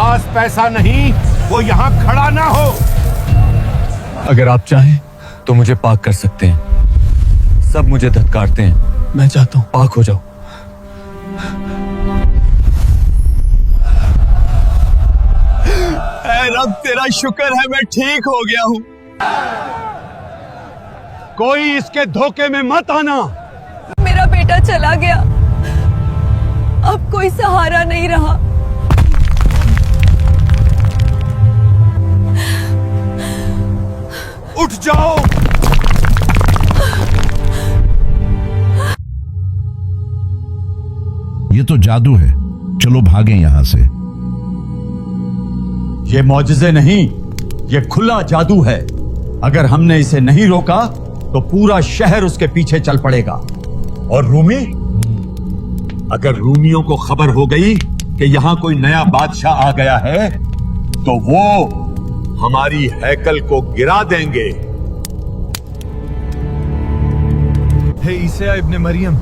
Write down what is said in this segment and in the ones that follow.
पास पैसा नहीं वो यहाँ खड़ा ना हो। अगर आप चाहें तो मुझे पाक कर सकते हैं। सब मुझे धत्कारते हैं, मैं चाहता हूं पाक हो जाओ। ऐ रब तेरा शुक्र है मैं ठीक हो गया हूं। कोई इसके धोखे में मत आना। मेरा बेटा चला गया, अब कोई सहारा नहीं रहा। उठ जाओ। ये तो जादू है, चलो भागें यहां से। ये मौजज़े नहीं, ये खुला जादू है। अगर हमने इसे नहीं रोका तो पूरा शहर उसके पीछे चल पड़ेगा। और रूमी, अगर रूमियों को खबर हो गई कि यहां कोई नया बादशाह आ गया है तो वो हमारी हैकल को गिरा देंगे। हे ईसा इब्ने मरियम,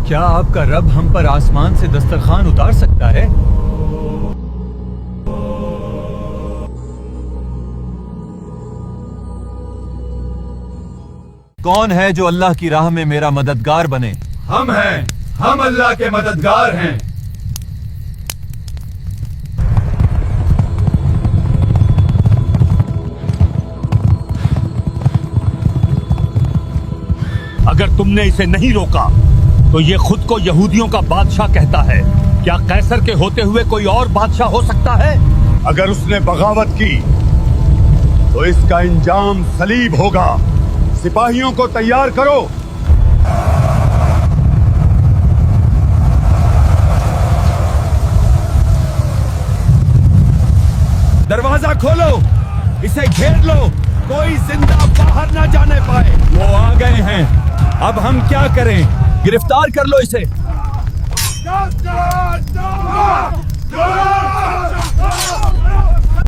क्या आपका रब हम पर आसमान से दस्तरखान उतार सकता है? कौन है जो अल्लाह की राह में मेरा मददगार बने? हम हैं, हम अल्लाह के मददगार हैं। अगर तुमने इसे नहीं रोका तो ये खुद को यहूदियों का बादशाह कहता है। क्या कैसर के होते हुए कोई और बादशाह हो सकता है? अगर उसने बगावत की तो इसका अंजाम सलीब होगा। सिपाहियों को तैयार करो। दरवाजा खोलो, इसे घेर लो, कोई जिंदा बाहर ना जाने पाए। वो आ गए हैं, अब हम क्या करें? गिरफ्तार कर लो इसे।